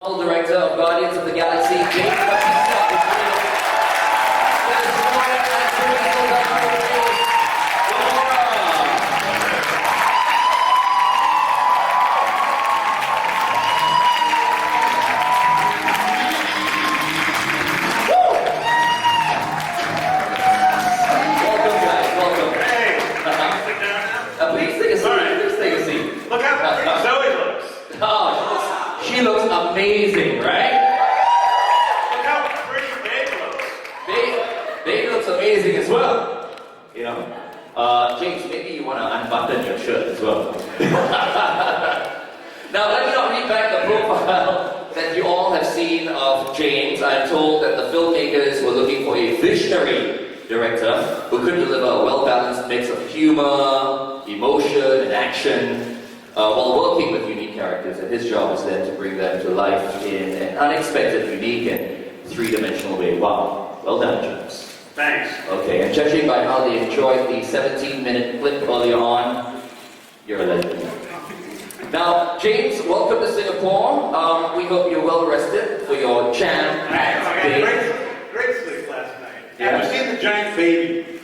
Director of Guardians of the Galaxy, Geek, Batista. Welcome, guys. Welcome. Hey, sit down now. Please take a seat. All right. Please take a seat. Look how pretty Zoe looks. Oh, she looks amazing, right? Look how pretty Dave looks. Dave looks amazing as well. You know, James, maybe you want to unbutton your shirt as well. Now, let me not read back the profile that you all have seen of James. I'm told that the filmmakers were looking for a visionary director who could deliver a well-balanced mix of humor, emotion, and action while working with unique characters. And his job is then to bring them to life in an unexpected, unique, and three-dimensional way. Wow. Well done, James. Thanks. Okay, and judging by how they enjoyed the 17-minute clip earlier on, you're a legend. Now, James, welcome to Singapore. We hope you're well rested for your jam-packed I day. had great sleep last night. Yeah. Have you seen the giant baby?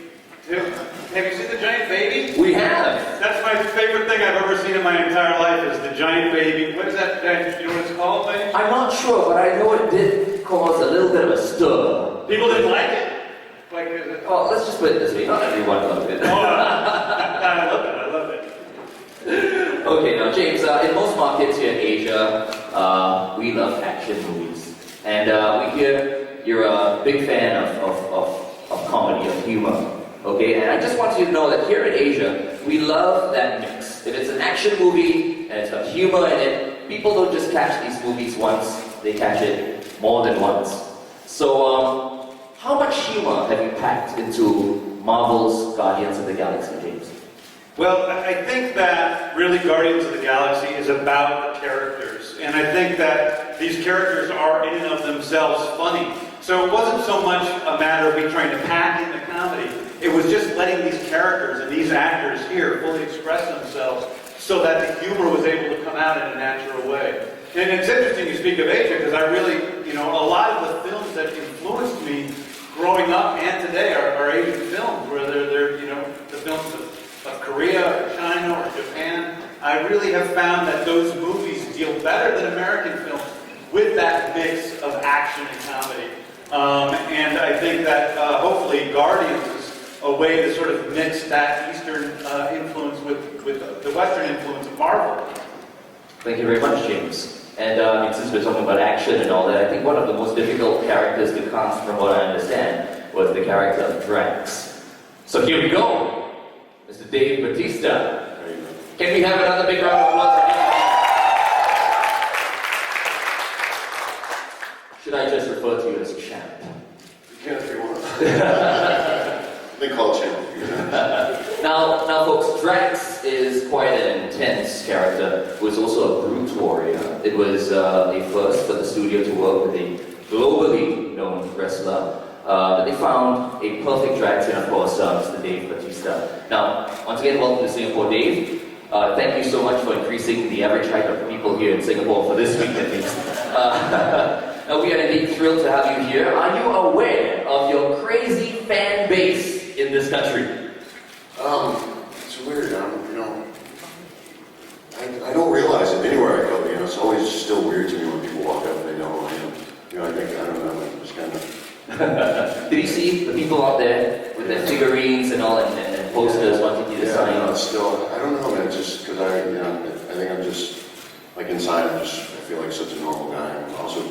Have you seen the giant baby? We have. That's my favorite thing I've ever seen in my entire life is the giant baby. What is that? You know what it's called, baby? I'm not sure, but I know it did cause a little bit of a stir. People didn't like it? Like, is it? Well, let's just put it this way, not everyone loved it. Oh, I love it. I love it. Okay, now James, in most markets here in Asia, we love action movies. And we hear you're a big fan of comedy, of humor. Okay, and I just want you to know that here in Asia, we love that mix. If it's an action movie and it's got humor in it, people don't just catch these movies once, they catch it more than once. So, how much humor have you packed into Marvel's Guardians of the Galaxy, James? Well, I think that really Guardians of the Galaxy is about the characters. And I think that these characters are in and of themselves funny. So it wasn't so much a matter of me trying to pack in the comedy. It was just letting these characters and these actors here fully express themselves so that the humor was able to come out in a natural way. And it's interesting you speak of Asia because I really, you know, a lot of the films that influenced me growing up and today are Asian films, where they're you know, the films of Korea or China or Japan. I really have found that those movies deal better than American films with that mix of action and comedy. And I think that hopefully Guardians is a way to sort of mix that Eastern influence with the Western influence of Marvel. Thank you very much, James. And since we're talking about action and all that, I think one of the most difficult characters to cast, from what I understand, was the character of Drax. So here we go. Mr. Dave Batista. Can we have another big round of applause for him? Should I just refer to you as champ? You can if you want. They call it champ. Now, folks, Drax is quite an intense character who is also a brute warrior. It was a first for the studio to work with a globally known wrestler. They found a perfect Drax in, of course, Mr. Dave Batista. Now, once again, welcome to Singapore, Dave. Thank you so much for increasing the average height of people here in Singapore for this week at least. Now, we are indeed thrilled to have you here. Are you aware of your crazy fan base in this country? It's weird. I don't realize it anywhere I go. You know, it's always still weird to me when people walk up and they know who I am. You know, I don't know. I'm just kind of. Did you see the people out there with their figurines and all and posters wanting you to sign? No, it's still. I don't know, man. Just because I think I'm just like inside. I feel like such a normal guy. I'm also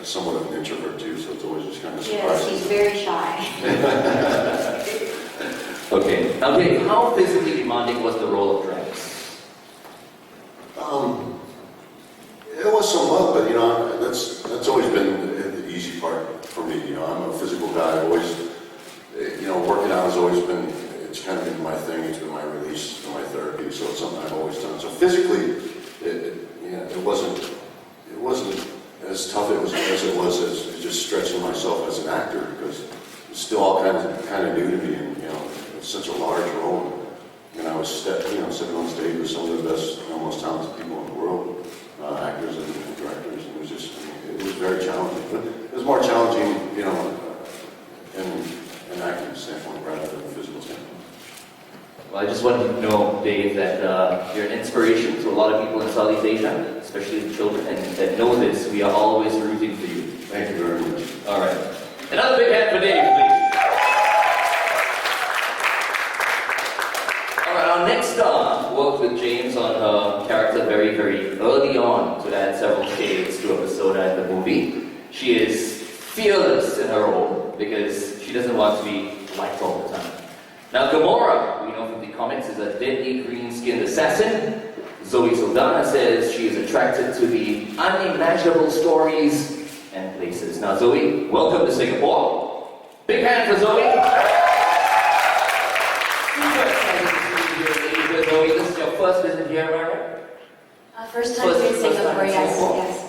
somewhat of an introvert too, so it's always just kind of surprising. Yes, he's very shy. Okay. Now, Dave, how physically demanding was the role of Drax? It was somewhat, but you know, that's always been the easy part for me. You know, I'm a physical guy. I've always, you know, working out has always been. It's kind of been my thing. It's been my release, my therapy. So it's something I've always done. So physically, it wasn't as tough as it was as just stretching myself as an actor, because it's still all kind of new to me, and you know, it's such a large role. And I was sitting on stage with some of the best, most talented people in the world, actors and directors, and it was just, I mean, very challenging. But it was more challenging, you know, in an acting standpoint rather than a physical standpoint. Well, I just wanted you to know, Dave, that you're an inspiration to a lot of people in Southeast Asia, especially the children, and that know this, we are always rooting for you. Thank you very much. All right. Another big hand for Dave, please. All right, our next star worked with James on her character very, very early on to add several shades to her persona in the movie. She is fearless in her role because she doesn't want to be liked all the time. Now, Gamora, we know from the comics, is a deadly green-skinned assassin. Zoe Saldana says she is attracted to the unimaginable stories and places. Now, Zoe, welcome to Singapore. Big hand for Zoe. Super excited to see you here, Zoe. This is your first visit here, right? First time in Singapore, yes.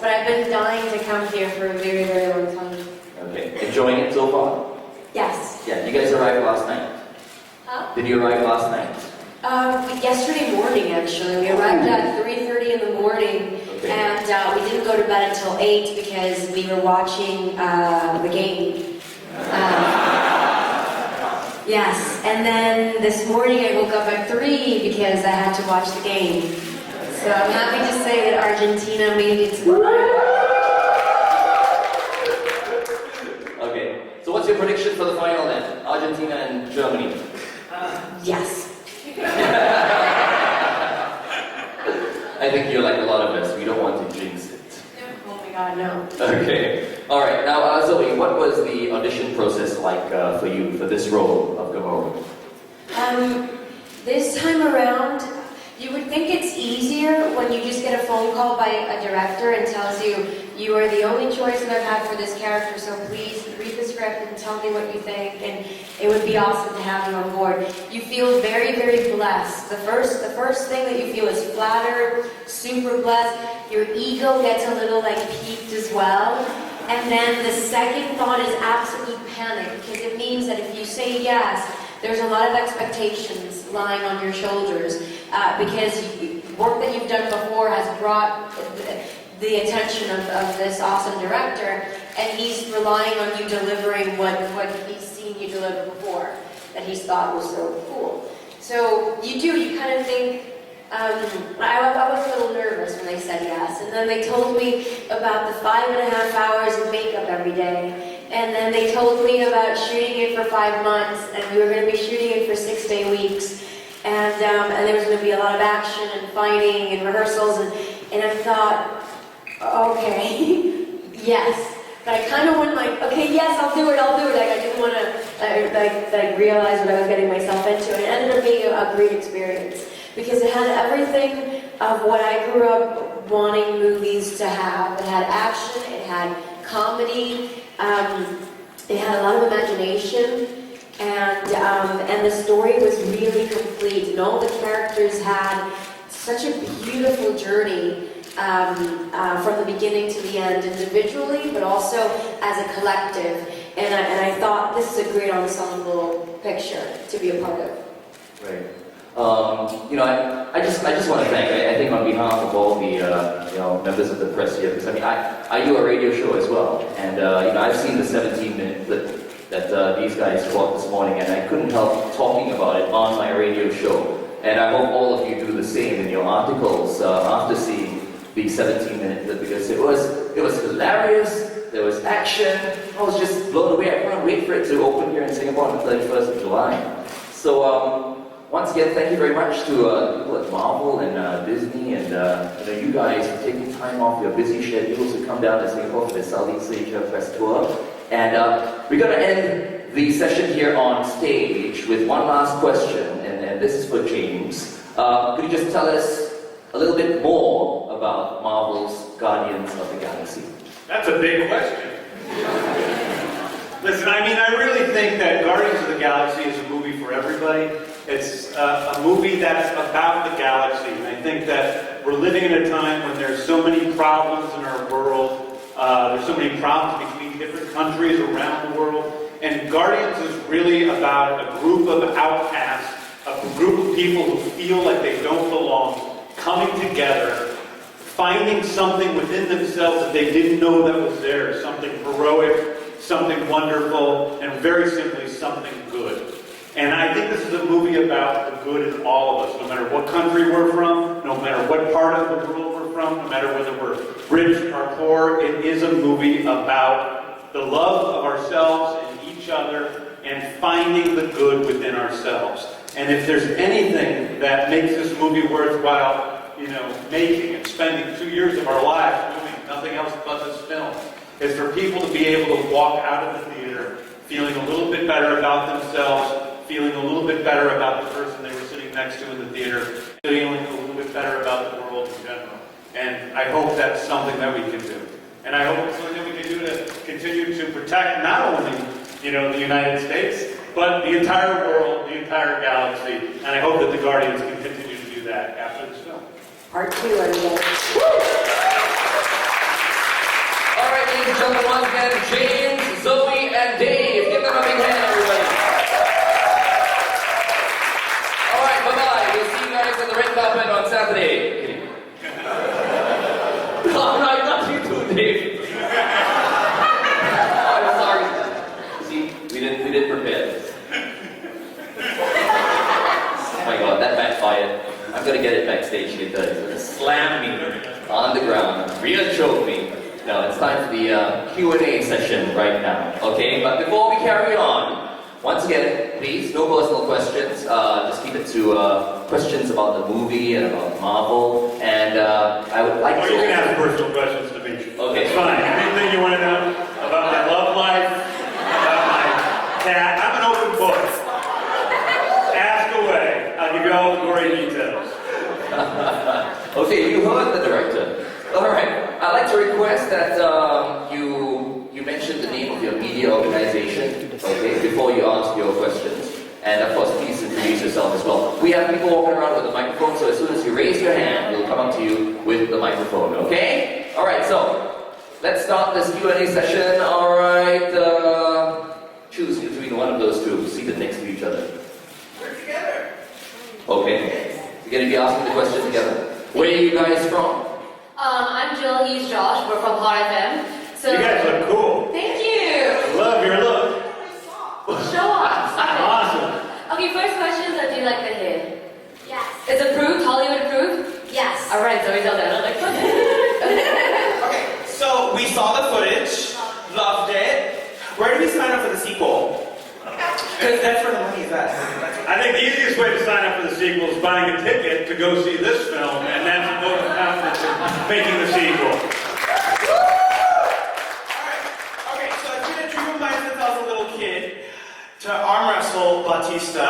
But I've been dying to come here for a very, very long time. Okay. Enjoying it so far? Yes. Yeah. You guys arrived last night? Huh? Did you arrive last night? Yesterday morning, actually. We arrived at 3:30 in the morning, Okay. and we didn't go to bed until 8 because we were watching the game. Yes, and then this morning I woke up at 3 because I had to watch the game. So I'm happy to say that Argentina made it to the final. Okay. So what's your prediction for the final then? Argentina and Germany. Yes. I think you're like a lot of us. We don't want to jinx it. Oh my God, no. Okay. All right. Now, Zoe, what was the audition process like for you for this role of Gamora? This time around, you would think it's easier when you just get a phone call by a director and tells you, you are the only choice that I've had for this character, so please read the script and tell me what you think, and it would be awesome to have you on board. You feel very, very blessed. The first thing that you feel is flattered, super blessed. Your ego gets a little like piqued as well. And then the second thought is absolute panic, because it means that if you say yes, there's a lot of expectations lying on your shoulders, because work that you've done before has brought the attention of this awesome director, and he's relying on you delivering what he's seen you deliver before, that he's thought was so cool. So you kind of think, I was a little nervous when they said yes, and then they told me about the 5.5 hours of makeup every day, and then they told me about shooting it for 5 months, and we were going to be shooting it for 6-day weeks, and there was going to be a lot of action and fighting and rehearsals, and I thought, okay, yes. But I kind of went like, okay, yes, I'll do it. Like, I didn't want to realize what I was getting myself into. And it ended up being a great experience because it had everything of what I grew up wanting movies to have. It had action, it had comedy, it had a lot of imagination, and the story was really complete. And all the characters had such a beautiful journey. From the beginning to the end, individually, but also as a collective. And I thought this is a great ensemble picture to be a part of. Right. I just want to thank. I think on behalf of all the members of the press here, because I do a radio show as well, and I've seen the 17-minute clip that these guys caught this morning, and I couldn't help talking about it on my radio show. And I hope all of you do the same in your articles after seeing the 17-minute clip, because it was hilarious, there was action, I was just blown away. I can't wait for it to open here in Singapore on the 31st of July. So once again, thank you very much to people at Marvel and Disney and you guys for taking time off your busy schedules to come down to Singapore for the Southeast Asia Press Tour. And we're going to end the session here on stage with one last question, and this is for James. Could you just tell us a little bit more about Marvel's Guardians of the Galaxy? That's a big question. Listen, I really think that Guardians of the Galaxy is a movie for everybody. It's a movie that's about the galaxy, and I think that we're living in a time when there's so many problems in our world. There's so many problems between different countries around the world, and Guardians is really about a group of outcasts, a group of people who feel like they don't belong, coming together, finding something within themselves that they didn't know that was there, something heroic, something wonderful, and very simply, something good. And I think this is a movie about the good in all of us, no matter what country we're from, no matter what part of the world we're from, no matter whether we're rich or poor. It is a movie about the love of ourselves and each other and finding the good within ourselves. And if there's anything that makes this movie worthwhile, making and spending 2 years of our lives doing nothing else but this film, is for people to be able to walk out of the theater feeling a little bit better about themselves, feeling a little bit better about the person they were sitting next to in the theater, feeling a little bit better about the world in general. And I hope that's something that we can do. And I hope it's something that we can do to continue to protect not only, the United States, but the entire world, the entire galaxy. And I hope that the Guardians can continue to do that after this film. Part 2, everybody. All right, ladies and gentlemen, once again, James, Zoe, and Dave. Give them a big hand, everybody. All right, bye-bye. We'll see you guys on the red carpet on Saturday. No, not you too, Dave. I'm sorry. See, we didn't prepare this. Oh my God, that backfired. I'm gonna get it backstage later. It's gonna slam me on the ground, real choke me. No, it's time for the Q&A session right now, okay? But before we carry on, once again, please, no personal questions. Just keep it to questions about the movie and about Marvel. And I would like to... You can ask personal questions to me. Okay. It's fine. Anything you want to know about my love life, about my cat, I'm an open book. Ask away. I'll give you all the gory details. Okay, you heard the director. All right. I'd like to request that you mention the name of your media organization, okay, before you ask your questions. And of course, please introduce yourself as well. We have people walking around with the microphone, so as soon as you raise your hand, we'll come up to you with the microphone, okay? All right, so let's start this Q&A session. All right, choose between one of those two, seated next to each other. We're together. Okay. You're going to be asking the question together. Where are you guys from? I'm Jill, he's Josh, we're from Hot FM. So, You guys look cool. thank you! Love your look. Show off! Awesome. Okay, first question is, do you like the hair? Yes. Is it approved? Hollywood approved? Yes. Alright, Zoe Saldana, like Okay, so we saw the footage, loved it. Where do we sign up for the sequel? Because that's where the money is at. I think the easiest way to sign up for the sequel is buying a ticket to go see this film, and that's a vote of confidence in making the sequel. Alright, okay, so it's been a dream of mine since I was a little kid to arm wrestle Batista.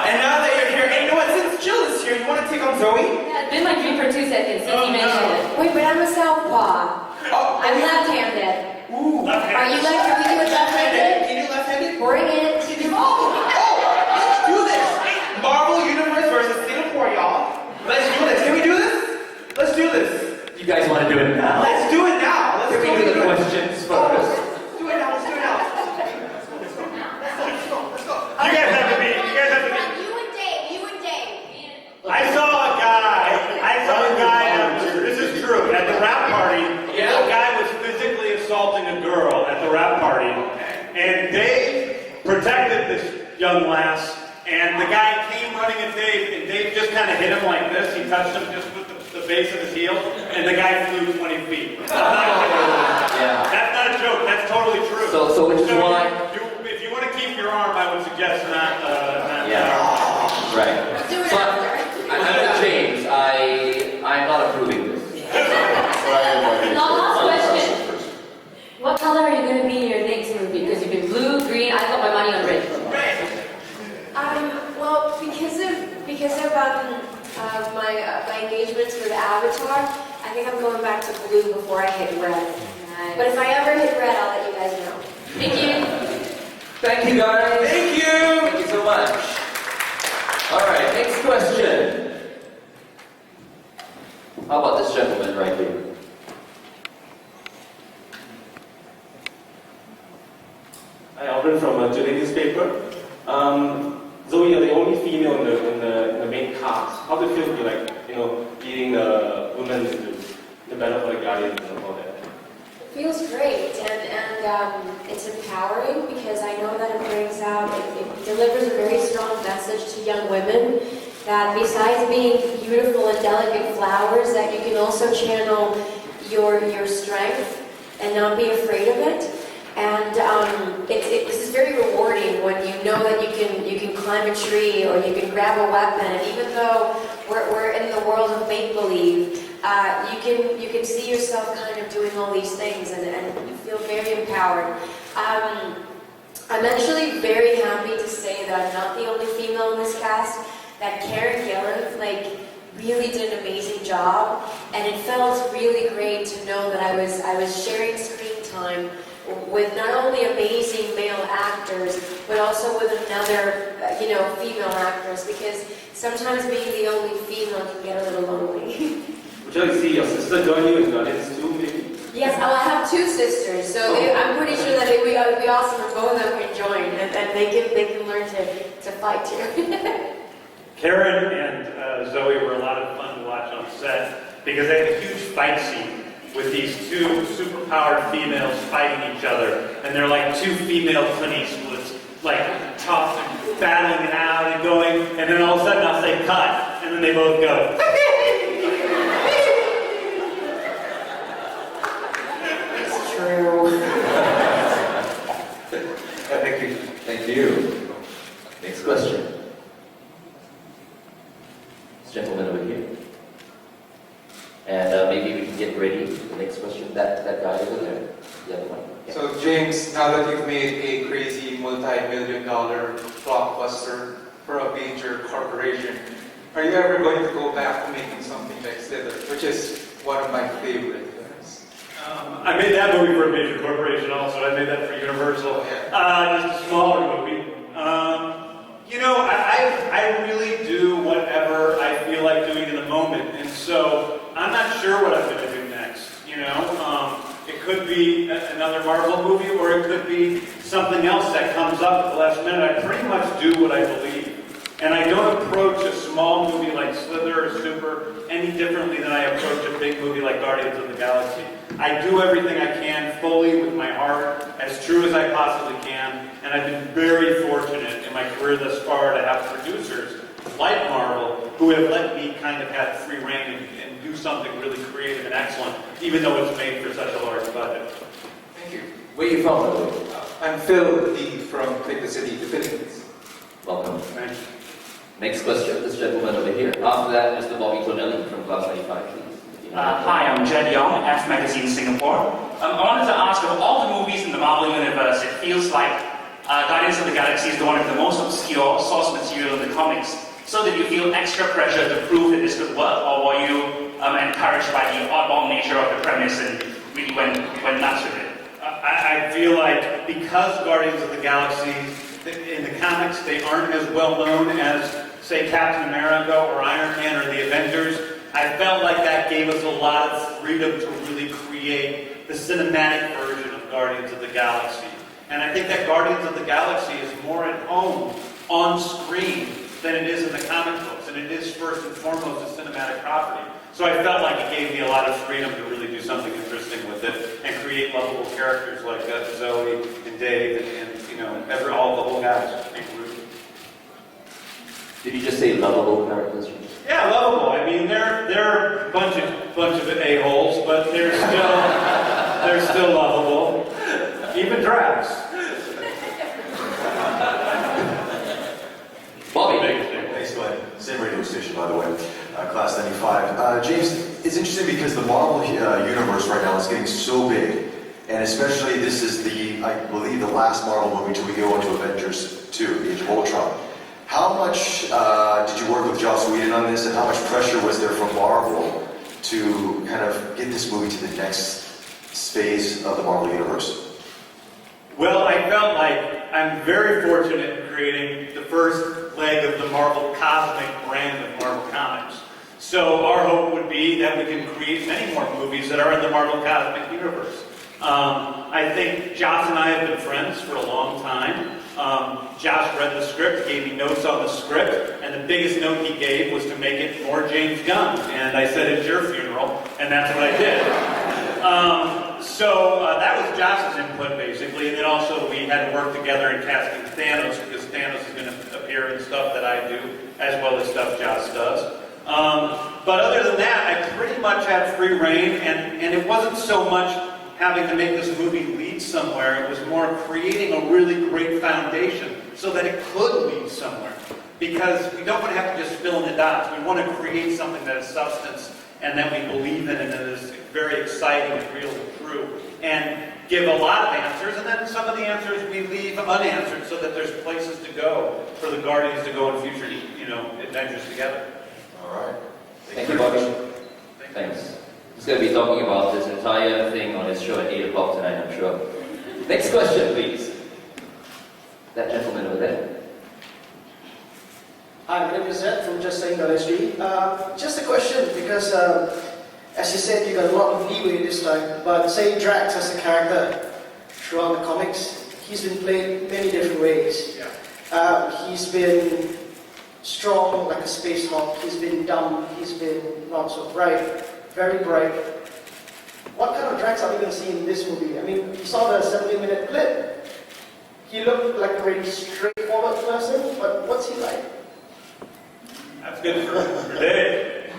And now that you're here, hey, you know what, since Jill is here, you want to take on Zoe? Yeah, it's been my dream for 2 seconds since Oh, you mentioned it. Wait, but I'm a southpaw. Oh, I'm left-handed. ooh. Are you left? Can we do it left-handed? Can you left-handed? Bring it. Let's do this! Marvel Universe versus Singapore, y'all. Let's do this. Can we do this? Let's do this. You guys want to do it now? Let's do it now. Let's Can we do the it. questions Oh, first? let's do it now. Let's do it now. Let's go. You guys have to be. You and Dave. I saw a guy. This is true. At the rap party, a guy was physically assaulting a girl at the rap party, and Dave protected this young lass. And the guy came running at Dave, and Dave just kind of hit him like this. He touched him just with the base of his heel, and the guy flew 20 feet. I'm not kidding. Yeah. That's not a joke. That's totally true. So which is why? If you want to keep your arm, I would suggest not. Yeah. Right. Do it So after. I'm with James. I'm not approving this. Last question. What color are you going to be in your next movie? Because you've been blue, green, I got my money on red. Well, because of my engagements with Avatar, I think I'm going back to blue before I hit red. But if I ever hit red, I'll let you guys know. Thank you. Thank you, guys. Thank you. Thank you so much. All right, next question. How about this gentleman right here? Hi, Alvin from Today newspaper. Zoe, you're the only female in the main cast. How do you feel to be like, leading the women into the better for the Guardians and all that. It feels great, and it's empowering because I know that it brings out, it delivers a very strong message to young women that besides being beautiful and delicate flowers, that you can also channel your strength and not be afraid of it. And this is very rewarding when you know that you can climb a tree or you can grab a weapon, and even though we're in the world of make-believe, you can see yourself kind of doing all these things, and you feel very empowered. I'm actually very happy to say that I'm not the only female in this cast, that Karen Gillan, really did an amazing job, and it felt really great to know that I was sharing screen time with not only amazing male actors, but also with another, female actress, because sometimes being the only female can get a little lonely. Would you like to see your sister join you in Guardians too, maybe? Yes, I have two sisters, so I'm pretty sure that it would be awesome if both of them can join, and they can learn to fight too. Karen and Zoe were a lot of fun to watch on set because they had a huge fight scene with these two superpowered females fighting each other, and they're like two female Clint Eastwoods, tough and battling it out and going, and then all of a sudden I'll say cut, and then they both go. It's true. Thank you. Thank you. Next question. This gentleman over here. And maybe we can get ready for the next question. That guy over there. The other one. Yeah. So James, now that you've made a crazy multi-million-dollar blockbuster for a major corporation, are you ever going to go back to making something like Slither, which is one of my favorite films? I made that movie for a major corporation also. I made that for Universal. Just a smaller movie. I really do whatever I feel like doing in the moment. And so I'm not sure what I'm going to do next. It could be another Marvel movie, or it could be something else that comes up at the last minute. I pretty much do what I believe. And I don't approach a small movie like Slither or Super any differently than I approach a big movie like Guardians of the Galaxy. I do everything I can fully with my heart, as true as I possibly can, and I've been very fortunate in my career thus far to have producers like Marvel who have let me kind of have free reign and do something really creative and excellent, even though it's made for such a large budget. Thank you. Where are you from, by the way? I'm Phil D. from Quito City, the Philippines. Welcome. Thanks. Next question, this gentleman over here. After that, Mr. Bobby Tonelli from Class 95, please. Hi, I'm Jed Young, F Magazine Singapore. I wanted to ask, of all the movies in the Marvel Universe, it feels like Guardians of the Galaxy is the one of the most obscure source material in the comics. So did you feel extra pressure to prove that this could work, or were you encouraged by the oddball nature of the premise and really went nuts with it? I feel like because Guardians of the Galaxy, in the comics, they aren't as well known as, say, Captain America or Iron Man or the Avengers, I felt like that gave us a lot of freedom to really create the cinematic version of Guardians of the Galaxy. And I think that Guardians of the Galaxy is more at home on screen than it is in the comic books. And it is first and foremost a cinematic property. So I felt like it gave me a lot of freedom to really do something interesting with it and create lovable characters like Zoe and Dave and all the whole guys. Did you just say lovable characters? Yeah, lovable. I mean, they're a bunch of a-holes, but they're still lovable. Even Drax. Bobby. Thanks, Glenn. Same radio station, by the way. Class 95. James, it's interesting because the Marvel universe right now is getting so big, and especially this is I believe, the last Marvel movie till we go into Avengers 2, The Age of Ultron. How much did you work with Joss Whedon on this, and how much pressure was there from Marvel to kind of get this movie to the next phase of the Marvel universe? Well, I felt like I'm very fortunate in creating the first leg of the Marvel Cosmic brand of Marvel Comics. So our hope would be that we can create many more movies that are in the Marvel Cosmic universe. I think Joss and I have been friends for a long time, Josh read the script, gave me notes on the script, and the biggest note he gave was to make it more James Gunn. And I said, it's your funeral, and that's what I did. So that was Josh's input, basically. And then also we had to work together in casting Thanos, because Thanos is going to appear in stuff that I do, as well as stuff Josh does. But other than that, I pretty much had free reign, and it wasn't so much having to make this movie lead somewhere. It was more creating a really great foundation so that it could lead somewhere. Because we don't want to have to just fill in the dots. We want to create something that has substance and that we believe in and that is very exciting and real and true. And give a lot of answers, and then some of the answers we leave unanswered so that there's places to go for the Guardians to go in future, adventures together. All right. Thank you, Bobby. Thanks. He's going to be talking about this entire thing on his show at 8 o'clock tonight, I'm sure. Next question, please. That gentleman over there. Hi, my name is Zed from JustSaying.sg. Just a question, because as you said, you got a lot of leeway this time, but say Drax as a character throughout the comics, he's been played many different ways. Yeah. He's been strong like a space hawk, he's been dumb, he's been not so bright, very bright. What kind of Drax are we going to see in this movie? I mean, you saw the 17-minute clip. He looked like a really straightforward person, but what's he like? That's good for Dave.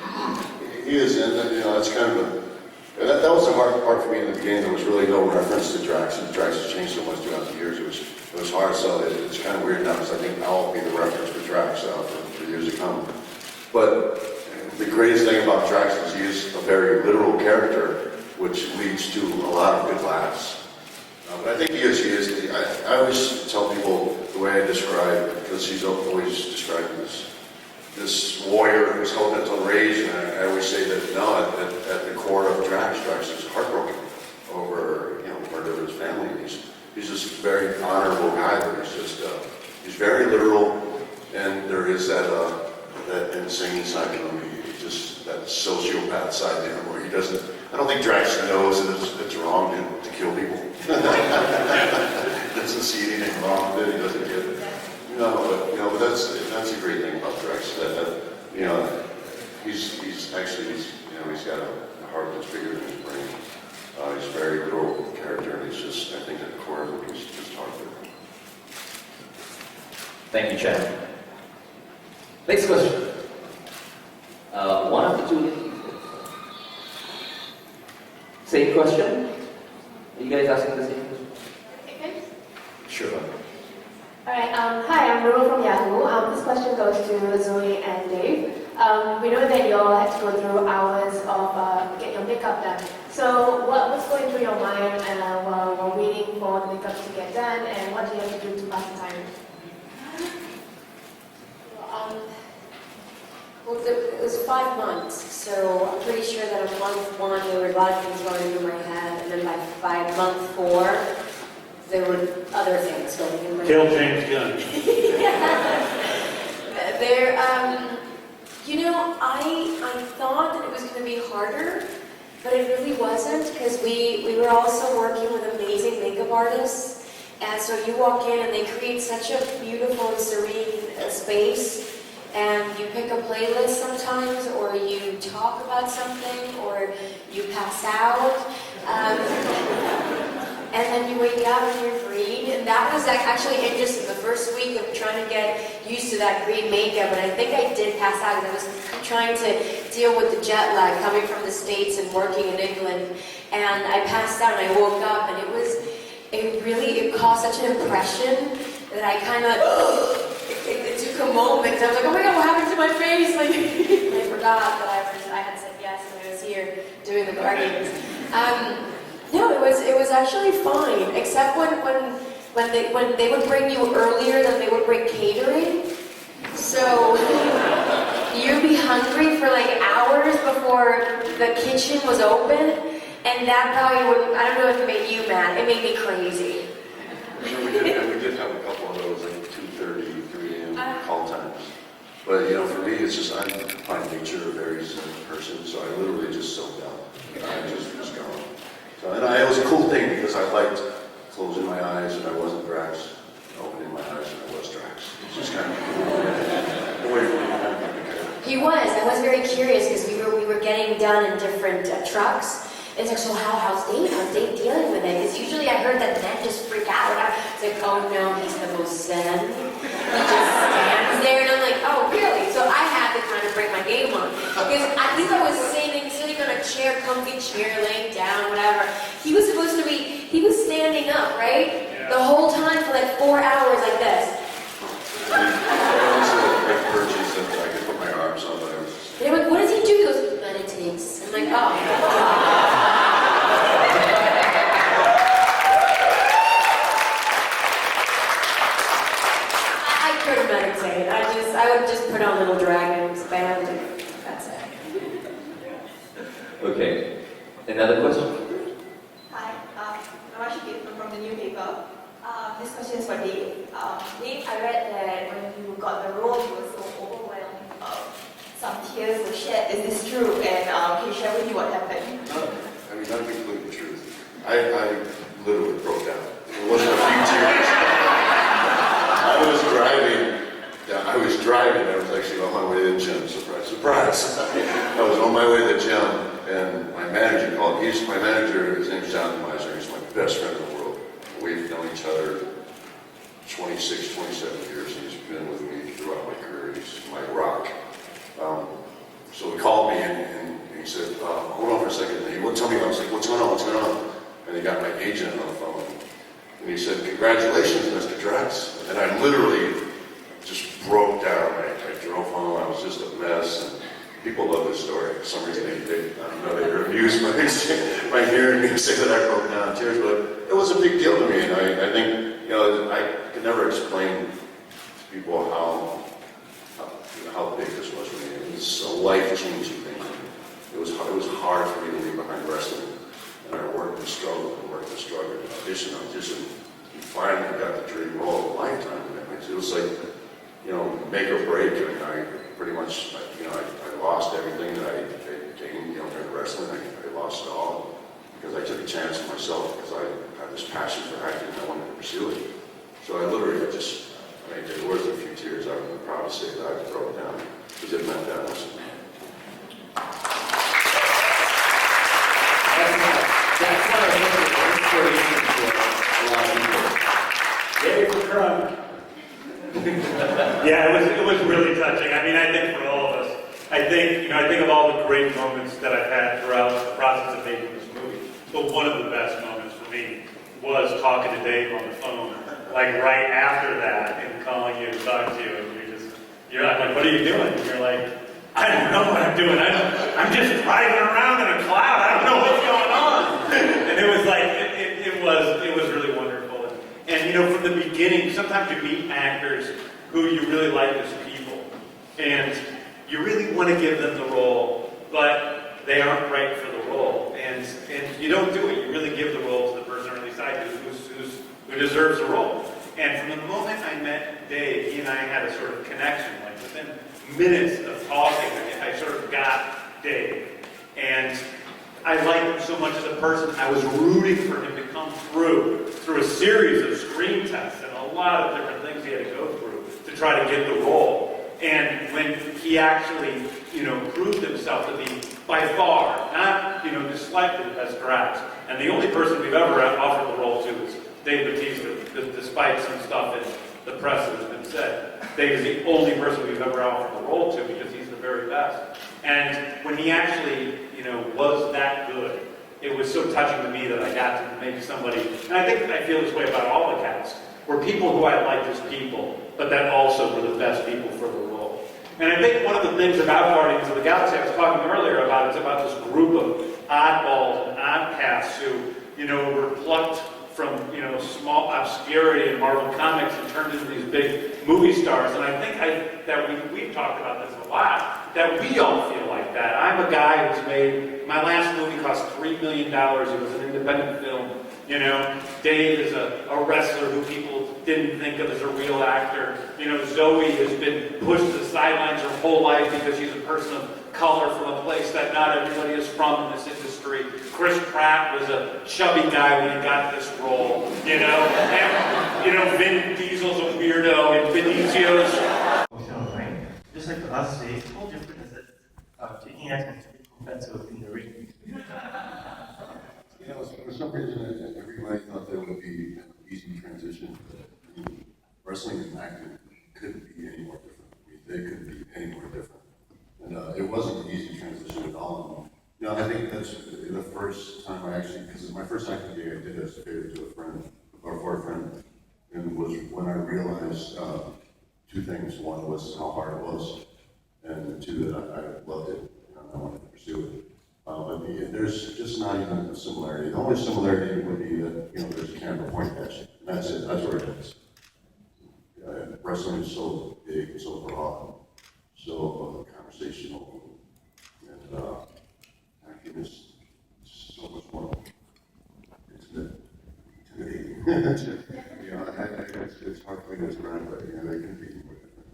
He is, and it's kind of that was the hard part for me in the beginning. There was really no reference to Drax, and Drax has changed so much throughout the years. It was hard, so it's kind of weird now because I think I'll be the reference for Drax for years to come. But the greatest thing about Drax is he is a very literal character, which leads to a lot of good laughs. But I think he is. I always tell people the way I describe, because he's always described this warrior who's held mental rage, and I always say that no, at the core of Drax is heartbroken over murder of his family. He's just a very honorable guy, but he's very literal, and there is that insane side to him. Just that sociopath side to him, where he doesn't. I don't think Drax knows that it's wrong to kill people. He doesn't see anything wrong with it. He doesn't get it. But that's a great thing about Drax. He's got a heart that's bigger than his brain. He's a very literal character, and I think at the core of it, he's just heartbroken. Thank you, Chad. Next question. One of the two. Same question? Are you guys asking the same question? Okay. Sure. Alright, hi, I'm Ruru from Yahoo. This question goes to Zoe and Dave. We know that you all had to go through hours of getting your makeup done. So what's going through your mind while we're waiting for the makeup to get done, and what do you have to do to pass the time? Well, it was 5 months, so I'm pretty sure that in month 1 there were a lot of things going through my head, and then by month 4 there were other things going in my Kill head. James Gunn. I thought that it was going to be harder, but it really wasn't, because we were also working with amazing makeup artists, and so you walk in and they create such a beautiful and serene space. And you pick a playlist sometimes, or you talk about something, or you pass out, and then you wake up and you're green. And that was actually interesting, the first week of trying to get used to that green makeup. And I think I did pass out, because I was trying to deal with the jet lag coming from the States and working in England. And I passed out and I woke up, and it caused such an impression that I kind of, it took a moment. I was like, oh my God, what happened to my face? Like, I forgot that I had said yes when I was here doing the Guardians. No, it was actually fine, except when they would bring you earlier than they would bring catering. So you'd be hungry for like hours before the kitchen was open, and that probably would, I don't know if it made you mad, it made me crazy. We did have a couple of those, like 2:30, 3 a.m. call times. But for me, it's just I'm by nature a very zen person, so I literally just soaked out. I just was gone. So, and it was a cool thing because I liked closing my eyes, and I wasn't Drax opening my different trucks. It's like, so how's Dave dealing with it? Because usually I heard that men just freak out. It's like, oh no, he's the most zen. He just stands there, and I'm like, oh really? So I had to kind of break my game on. Because at least I was sitting on a chair, comfy chair, laying down, whatever. He was supposed to be, he was standing up, right? Yeah. The whole time for like 4 hours like this. I was a big purchase that I could put my arms on, but I was. They're like, what does he do? He goes, meditates. I'm like, oh my God. I couldn't meditate. I would just put on Little Dragons band and that's it. Okay. Another question? Hi, I'm Ashiki from the newspaper. This question is for Dave. Dave, I read that when you got the role, you were so overwhelmed. Some tears were shed. Is this true? And can you share with me what happened? No, I mean, not completely the truth. I literally broke down. It wasn't a few tears. I was driving. I was actually on my way to the gym. Surprise, surprise. I was on my way to the gym, and my manager called. My manager, his name's John Miser. He's my best friend in the world. We've known each other 26, 27 years. He's been with me throughout my career. He's my rock. So he called me and he said, hold on for a second. And he wouldn't tell me. I was like, what's going on? What's going on? And he got my agent on the phone. And he said, congratulations, Mr. Drax. And I literally just broke down. I drove home. I was just a mess. And people love this story. For some reason, they I don't know, they were amused by hearing me say that I broke down in tears. But it was a big deal to me. And I think, you know, I could never explain to people how big this was for me. It was a life-changing thing. It was hard for me to leave behind wrestling. And I worked and struggled, and audition. And finally got the dream role of a lifetime. It was like, you know, make or break. I mean, I pretty much, you know, I lost everything that I gained, you know, during wrestling. I lost it all because I took a chance on myself because I had this passion for acting and I wanted to pursue it. So I literally there was a few tears. I'm proud to say that I broke down because it meant that much to me. That's one of the inspiration for a lot of people. Dave for crying. Yeah, it was really touching. I mean, I think for all of us, I think of all the great moments that I've had throughout the process of making this movie. But one of the best moments for me was talking to Dave on the phone, like right after that, and calling you to talk to you, and I'm like, what are you doing? And you're like, I don't know what I'm doing. I'm just driving around in a cloud. I don't know what's going on. And it was like, it was really wonderful. And you know, from the beginning, sometimes you meet actors who you really like as people, and you really want to give them the role, but they aren't right for the role, and you don't do it. You really give the role to the person, or at least I do, who deserves the role. And from the moment I met Dave, he and I had a sort of connection. Like within minutes of talking, I sort of got Dave, and I liked him so much as a person. I was rooting for him to come through a series of screen tests and a lot of different things he had to go through to try to get the role. And when he actually, you know, proved himself to be by far not, you know, disliked as Drax, and the only person we've ever offered the role to is Dave Batista, despite some stuff in the press that has been said. Dave is the only person we've ever offered the role to because he's the very best. And when he actually, you know, was that good, it was so touching to me that I got to make somebody, and I feel this way about all the cast, were people who I liked as people, but that also were the best people for the role. And I think one of the things about Guardians of the Galaxy I was talking earlier about, it's about this group of oddballs and oddcasts who, you know, were plucked from, you know, small obscurity in Marvel Comics and turned into these big movie stars. And I think that we've talked about this a lot, that we all feel like that. I'm a guy who's made, my last movie cost $3 million. It was an independent film. You know, Dave is a wrestler who people didn't think of as a real actor. You know, Zoe has been pushed to the sidelines her whole life because she's a person of color from a place that not everybody is from in this industry. Chris Pratt was a chubby guy when he got this role, you know. And, you know, Vin Diesel's a weirdo, and Benicio's... Just like for us, it's all different as taking action to be offensive in the ring. You know, for some reason, everybody thought there would be an easy transition. I mean, wrestling and acting couldn't be any more different. I mean, they couldn't be any more different. And it wasn't an easy transition at all. You know, I think that's the first time I actually, because my first acting gig I did as a favor to a friend, or for a friend, and was when I realized two things. One was how hard it was, and two, that I loved it, and I wanted to pursue it. But there's just not even a similarity. The only similarity would be that, you know, there's a camera pointing at you, and that's it, that's where it is. Wrestling is so big and so broad, so conversational, and acting is so much more, it's intimidating. You know, it's hard for me to describe, but you know, they can be more different.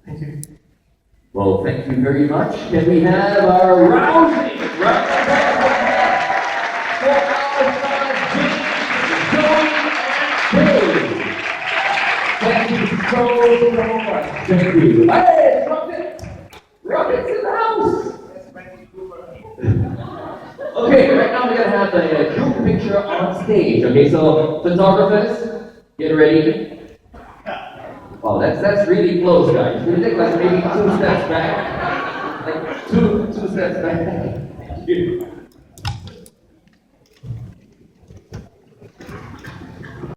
Thank you. Well, thank you very much. Can we have our rousing round of applause for our stars, Geek, Zoe, and Geek? Thank you so much. Thank you. Hey, Rocket! Rocket's in the house! Okay, right now we're going to have the group picture on stage. Okay, so photographers, get ready. Wow, that's really close, guys. Can you take like maybe 2 steps back? Like two steps back.